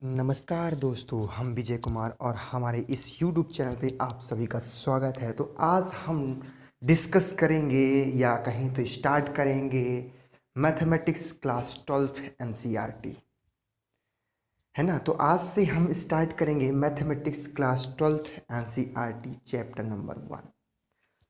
नमस्कार दोस्तों, हम विजय कुमार और हमारे इस YouTube चैनल पे आप सभी का स्वागत है। तो आज हम डिस्कस करेंगे या कहीं तो स्टार्ट करेंगे मैथमेटिक्स क्लास 12th NCERT, है ना। तो आज से हम स्टार्ट करेंगे mathematics class 12th NCERT chapter number 1।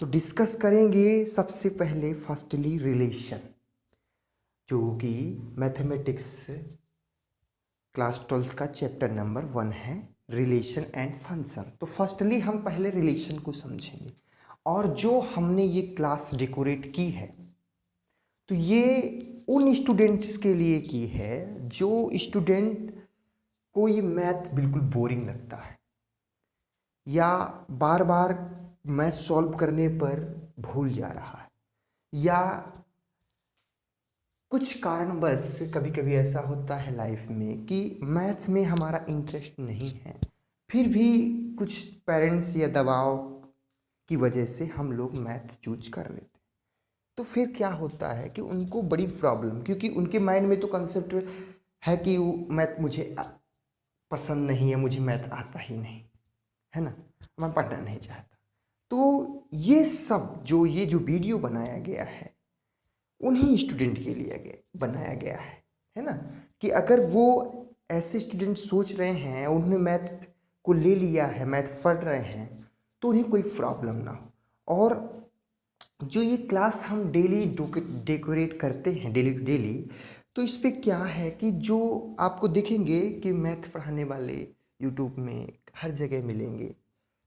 तो डिस्कस करेंगे सबसे पहले फर्स्टली रिलेशन, जो कि मैथमेटिक्स क्लास 12th का चैप्टर नंबर 1 है, रिलेशन एंड फंक्शन। तो फर्स्टली हम पहले रिलेशन को समझेंगे, और जो हमने ये क्लास डेकोरेट की है तो ये उन स्टूडेंट्स के लिए की है जो स्टूडेंट को ये मैथ बिल्कुल बोरिंग लगता है या बार बार मैथ सॉल्व करने पर भूल जा रहा है, या कुछ कारणवश कभी कभी ऐसा होता है लाइफ में कि मैथ्स में हमारा इंटरेस्ट नहीं है, फिर भी कुछ पेरेंट्स या दबाव की वजह से हम लोग मैथ चूज कर लेते हैं। तो फिर क्या होता है कि उनको बड़ी प्रॉब्लम, क्योंकि उनके माइंड में तो कंसेप्ट है कि मैथ मुझे पसंद नहीं है, मुझे मैथ आता ही नहीं है ना, मैं पढ़ना नहीं चाहता। तो ये सब ये जो वीडियो बनाया गया है उन्हीं स्टूडेंट के लिए बनाया गया है ना। कि अगर वो ऐसे स्टूडेंट सोच रहे हैं, उन्होंने मैथ को ले लिया है, मैथ पढ़ रहे हैं, तो उन्हें कोई प्रॉब्लम ना हो। और जो ये क्लास हम डेली डेकोरेट करते हैं डेली टू डेली, तो इस पे क्या है कि जो आपको देखेंगे कि मैथ पढ़ाने वाले यूट्यूब में हर जगह मिलेंगे,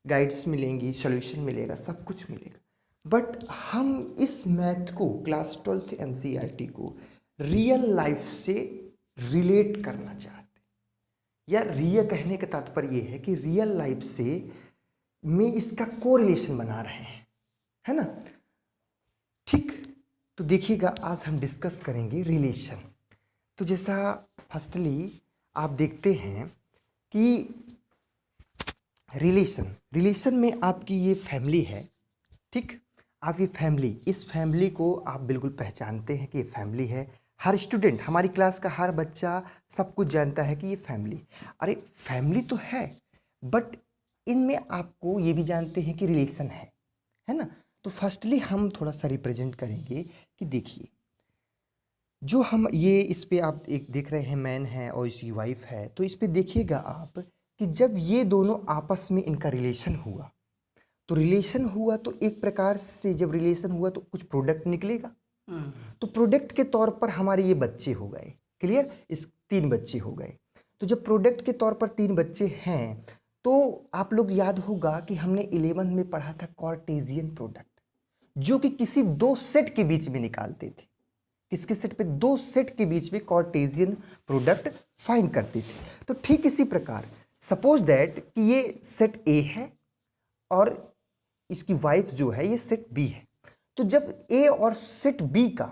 गाइड्स मिलेंगी, सॉल्यूशन मिलेगा, सब कुछ मिलेगा। बट हम इस मैथ को क्लास 12th NCERT को रियल लाइफ से रिलेट करना चाहते, या रियल कहने का तात्पर्य ये है कि रियल लाइफ से में इसका कोरिलेशन बना रहे हैं, है ना। ठीक, तो देखिएगा आज हम डिस्कस करेंगे रिलेशन। तो जैसा फर्स्टली आप देखते हैं कि रिलेशन में आपकी ये फैमिली है, ठीक। आप ये फैमिली, इस फैमिली को आप बिल्कुल पहचानते हैं कि ये फैमिली है। हर स्टूडेंट, हमारी क्लास का हर बच्चा सब कुछ जानता है कि ये फैमिली, अरे फैमिली तो है, बट इनमें आपको ये भी जानते हैं कि रिलेशन है ना। तो फर्स्टली हम थोड़ा सा रिप्रेजेंट करेंगे कि देखिए, जो हम ये इस पे आप एक देख रहे हैं, मैन है और इसकी वाइफ है। तो इस पे देखिएगा आप कि जब ये दोनों आपस में इनका रिलेशन हुआ, तो रिलेशन हुआ तो एक प्रकार से जब रिलेशन हुआ तो कुछ प्रोडक्ट निकलेगा। तो प्रोडक्ट के तौर पर हमारे ये बच्चे हो गए, क्लियर, इस 3 बच्चे हो गए। तो जब प्रोडक्ट के तौर पर 3 बच्चे हैं, तो आप लोग याद होगा कि हमने 11th में पढ़ा था कार्टेशियन प्रोडक्ट, जो कि किसी 2 सेट के बीच में निकालते थे। किसके सेट पे? 2 सेट के बीच में कार्टेशियन प्रोडक्ट फाइंड करते थे। तो ठीक इसी प्रकार सपोज दैट कि ये सेट ए है और इसकी वाइफ जो है ये सेट बी है। तो जब ए और सेट बी का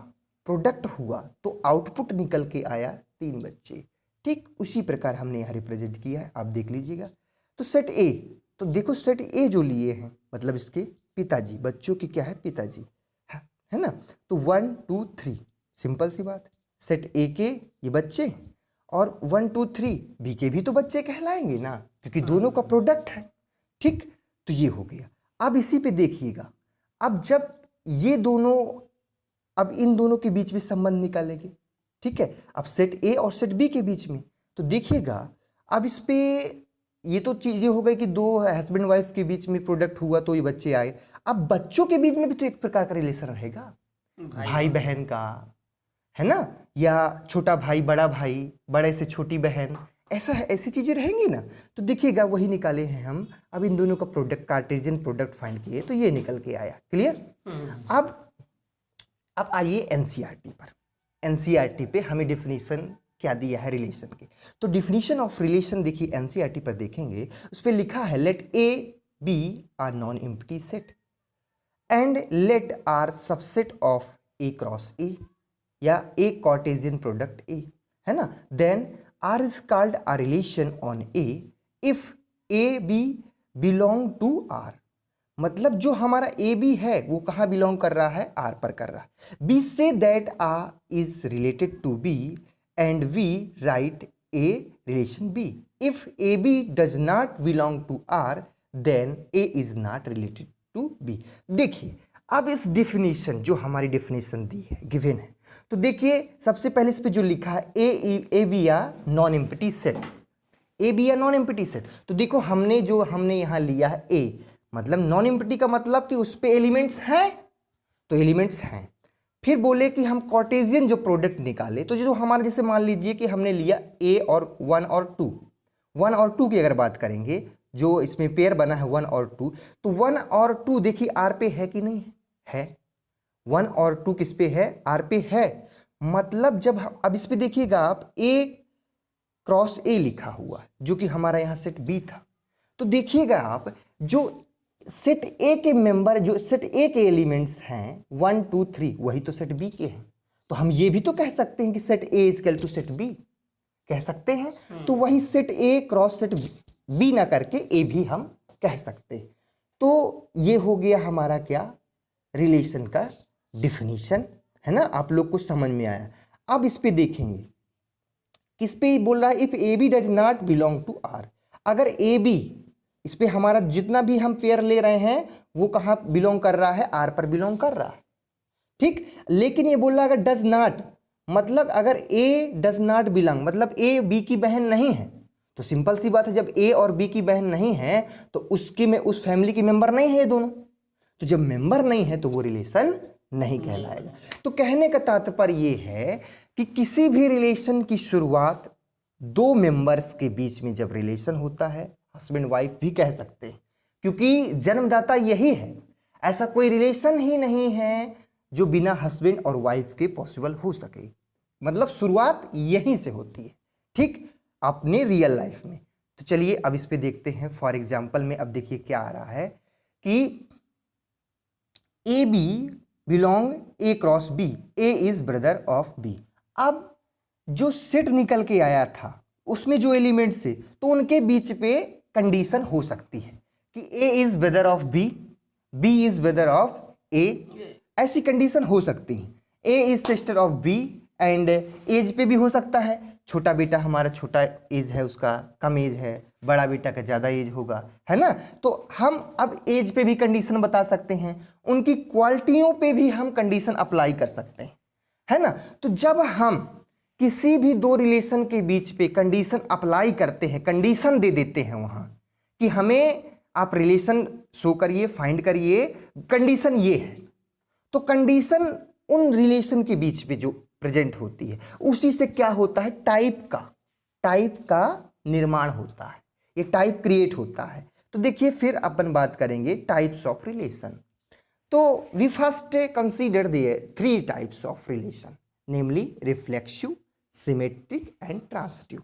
प्रोडक्ट हुआ तो आउटपुट निकल के आया 3 बच्चे। ठीक उसी प्रकार हमने यहाँ रिप्रेजेंट किया है, आप देख लीजिएगा। तो सेट ए, तो देखो सेट ए जो लिए हैं मतलब इसके पिताजी, बच्चों के क्या है, पिताजी है ना। तो 1 2 3, सिंपल सी बात, सेट ए के ये बच्चे और 1 2 3 बी के भी तो बच्चे कहलाएंगे ना, क्योंकि दोनों का प्रोडक्ट है। ठीक, तो ये हो गया। अब इसी पे देखिएगा, अब जब ये दोनों, अब इन दोनों के बीच में संबंध निकालेंगे, ठीक है। अब सेट ए और सेट बी के बीच में, तो देखिएगा अब इस पे ये तो चीजें हो गई कि 2 हस्बैंड वाइफ के बीच में प्रोडक्ट हुआ तो ये बच्चे आए। अब बच्चों के बीच में भी तो एक प्रकार का रिलेशन रहेगा, भाई बहन का, है ना, या छोटा भाई बड़ा भाई, बड़े से छोटी बहन, ऐसा है, ऐसी चीजें रहेंगी ना। तो देखिएगा वही निकाले हैं हम। अब इन दोनों का प्रोडक्ट, कार्टेशियन प्रोडक्ट फाइंड किए तो ये निकल के आया, क्लियर। अब आइए एनसीईआरटी पर। एनसीईआरटी पे हमें डेफिनेशन क्या दिया है रिलेशन के। तो डेफिनेशन ऑफ रिलेशन देखिए एनसीईआरटी पर देखेंगे, उस पर लिखा है let A B are non empty set and let R subset of A cross A, या ए कार्टेशियन प्रोडक्ट ए, है ना। Then R is called a relation on A if A B belong to R. मतलब जो हमारा A B है वो कहाँ belong कर रहा है, आर पर कर रहा है। बी से that A is related to B and we write A relation B. If AB does not belong to R, then A is not related to B. देखिए अब इस डिफिनीशन जो हमारी डिफिनीशन दी है गिवन है, तो देखिए सबसे पहले इस पे जो लिखा है ए बी या non empty set, A B या नॉन एम्प्टी सेट। तो देखो हमने यहाँ लिया है ए, मतलब नॉन एम्प्टी का मतलब कि उस पे एलिमेंट्स हैं, तो एलिमेंट्स हैं। फिर बोले कि हम कार्टेशियन जो प्रोडक्ट निकाले, तो जो हमारा जैसे मान लीजिए कि हमने लिया ए और 1 और 2, 1 और 2 की अगर बात करेंगे, जो इसमें पेयर बना है 1 और 2, तो 1 और 2 देखिए आर पे है कि नहीं है, 1 और 2 किस पे है, आर पे है। मतलब जब अब इस पे देखिएगा आप ए क्रॉस ए लिखा हुआ है, जो कि हमारा यहाँ सेट बी था। तो देखिएगा आप जो सेट ए के मेंबर, जो सेट ए के एलिमेंट्स हैं 1 2 3, वही तो सेट बी के हैं। तो हम ये भी तो कह सकते हैं कि set A is equal to set B, कह सकते हैं। तो वही set A cross set B ना करके ए भी हम कह सकते हैं। तो ये हो गया हमारा क्या, रिलेशन का डिफिनीशन, है ना। आप लोग को समझ में आया। अब इस पे देखेंगे, किस पे बोल रहा है, if A B does not belong to R. अगर ए बी, इस पे हमारा जितना भी हम पेयर ले रहे हैं वो कहाँ बिलोंग कर रहा है, आर पर बिलोंग कर रहा है, ठीक। लेकिन ये बोल रहा है अगर डज नॉट, मतलब अगर ए डज नॉट बिलोंग, मतलब ए बी की बहन नहीं है, तो सिंपल सी बात है, जब ए और बी की बहन नहीं है तो उसकी में उस फैमिली की मेंबर नहीं है ये दोनों। तो जब मेंबर नहीं है तो वो रिलेशन नहीं कहलाएगा। तो कहने का तात्पर्य ये है कि किसी भी रिलेशन की शुरुआत दो मेंबर्स के बीच में जब रिलेशन होता है, हस्बैंड वाइफ भी कह सकते हैं, क्योंकि जन्मदाता यही है। ऐसा कोई रिलेशन ही नहीं है जो बिना हस्बैंड और वाइफ के पॉसिबल हो सके, मतलब शुरुआत यहीं से होती है, ठीक, अपने रियल लाइफ में। तो चलिए अब इस पे देखते हैं। फॉर एग्जाम्पल में अब देखिए क्या आ रहा है कि A B belong A cross B, A is brother of B. अब जो सेट निकल के आया था उसमें जो एलिमेंट्स थे, तो उनके बीच पे कंडीशन हो सकती है कि A is brother of B, B is brother of A, ऐसी कंडीशन हो सकती है। A is sister of B, and एज पे भी हो सकता है, छोटा बेटा हमारा छोटा एज है, उसका कम एज है, बड़ा बेटा का ज़्यादा एज होगा, है ना। तो हम अब एज पे भी कंडीशन बता सकते हैं, उनकी क्वालिटियों पे भी हम कंडीशन अप्लाई कर सकते हैं, है ना। तो जब हम किसी भी दो रिलेशन के बीच पे कंडीशन अप्लाई करते हैं, कंडीशन दे देते हैं वहाँ कि हमें आप रिलेशन शो करिए, फाइंड करिए, कंडीशन ये है, तो कंडीशन उन रिलेशन के बीच पे जो प्रेजेंट होती है उसी से क्या होता है, टाइप का निर्माण होता है, ये टाइप क्रिएट होता है। तो देखिए फिर अपन बात करेंगे टाइप्स ऑफ रिलेशन। तो we first consider the 3 types of relation, namely reflexive, symmetric and transitive.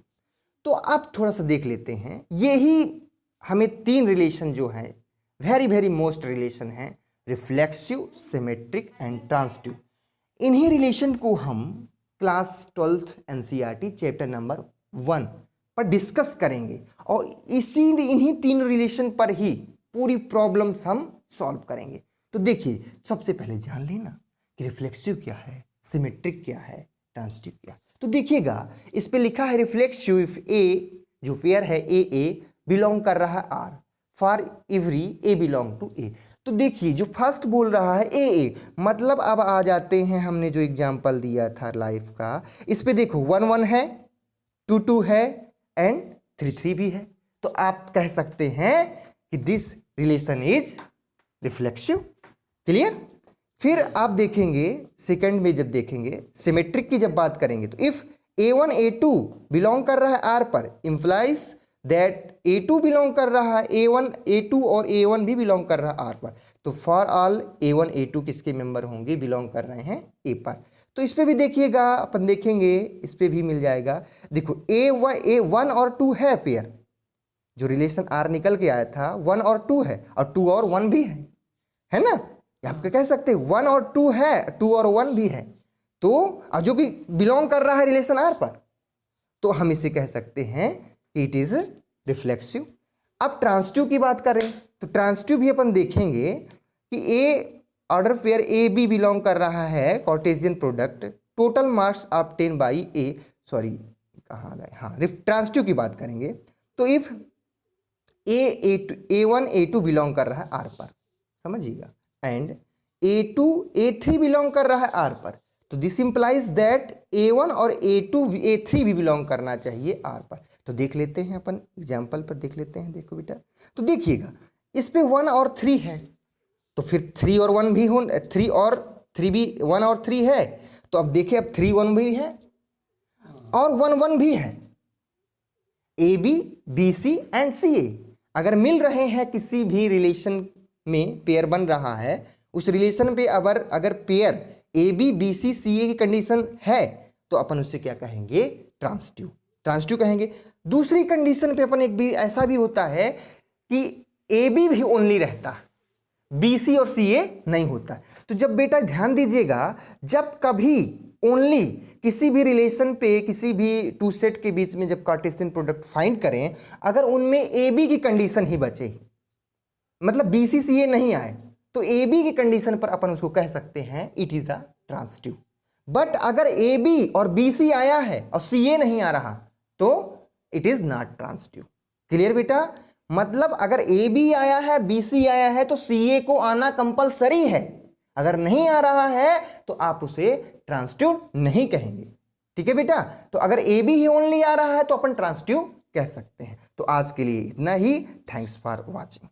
तो अब थोड़ा सा देख लेते हैं, यही हमें 3 रिलेशन जो है वेरी वेरी मोस्ट रिलेशन है, रिफ्लेक्सिव, सिमेट्रिक एंड ट्रांसिटिव। इन्हीं रिलेशन को हम class 12th NCERT chapter number 1 पर डिस्कस करेंगे, और इन्हीं 3 रिलेशन पर ही पूरी प्रॉब्लम्स हम सॉल्व करेंगे। तो देखिए सबसे पहले जान लेना कि रिफ्लेक्सिव क्या है, सिमेट्रिक क्या है, ट्रांसिटिव क्या है। तो देखिएगा इस पे लिखा है रिफ्लेक्सिव इफ ए, जो पेयर है ए बिलोंग कर रहा है R, for every A belong to A. तो देखिए जो फर्स्ट बोल रहा है ए, मतलब अब आ जाते हैं, हमने जो एग्जाम्पल दिया था लाइफ का, इस पे देखो 1 1 है, 2 2 है एंड 3 3 भी है। तो आप कह सकते हैं कि this relation is reflexive. Clear. फिर आप देखेंगे सेकंड में, जब देखेंगे सिमेट्रिक की जब बात करेंगे, तो इफ A1 A2 बिलोंग कर रहा है R पर, इंप्लाइज दैट A2 बिलोंग कर रहा है A1 A2 और A1 भी बिलोंग कर रहा है R पर। तो फॉर ऑल A1 A2 किसके मेंबर होंगे, बिलोंग कर रहे हैं A पर। तो इस पे भी देखिएगा, अपन देखेंगे इस पे भी मिल जाएगा। देखो A1 और 2 है पेयर, जो रिलेशन R निकल के आया था 1 और 2 है, और 2 और 1 भी है ना। आप कह सकते हैं 1 और 2 है, 2 और 1 भी है, तो जो कि बिलोंग कर रहा है रिलेशन R पर, तो हम इसे कह सकते हैं कि इट इज रिफ्लेक्सिव। अब ट्रांसिटिव की बात करें तो ट्रांसिटिव भी अपन देखेंगे कि a order pair A B belong कर रहा है Cartesian product, total marks obtain by A, sorry कहाँ गए, हाँ ट्रांसटिव की बात करेंगे। तो इफ A1 A2 बिलोंग कर रहा है R पर, समझिएगा, एंड A2 A3 बिलोंग कर रहा है R पर, तो दिस इंप्लाइज दैट A1 और A2 A3 भी बिलोंग करना चाहिए R पर। तो देख लेते हैं अपन एग्जाम्पल पर, देख लेते हैं। देखो बेटा, तो देखिएगा इस पे 1 और 3 है, तो फिर 3 और 1 भी हो, 3 और 3 भी 1 और 3 है, तो अब देखिए अब 3 1 भी है और 1 1 भी है। A B B C and C A अगर मिल रहे हैं किसी भी रिलेशन में, पेयर बन रहा है, उस रिलेशन पे अगर pair A B B C C A की कंडीशन है तो अपन उससे क्या कहेंगे, ट्रांसटिव, ट्रांसटिव कहेंगे। दूसरी कंडीशन पे अपन एक भी ऐसा भी होता है कि ए बी भी ओनली रहता है, बी सी और सी ए नहीं होता। तो जब बेटा ध्यान दीजिएगा, जब कभी ओनली किसी भी रिलेशन पे किसी भी टू सेट के बीच में जब कार्टेशियन प्रोडक्ट फाइंड करें, अगर उनमें ए बी की कंडीशन ही बचे, मतलब बी सी सी ए नहीं आए, तो ए बी की कंडीशन पर अपन उसको कह सकते हैं it is a transitive. But अगर ए बी और बी सी आया है और सी ए नहीं आ रहा तो it is not transitive. Clear बेटा? मतलब अगर ए बी आया है बी सी आया है तो सी ए को आना कंपलसरी है, अगर नहीं आ रहा है तो आप उसे ट्रांसटिव नहीं कहेंगे। ठीक है बेटा? तो अगर ए बी ही ओनली आ रहा है तो अपन ट्रांसटिव कह सकते हैं। तो आज के लिए इतना ही। Thanks for watching.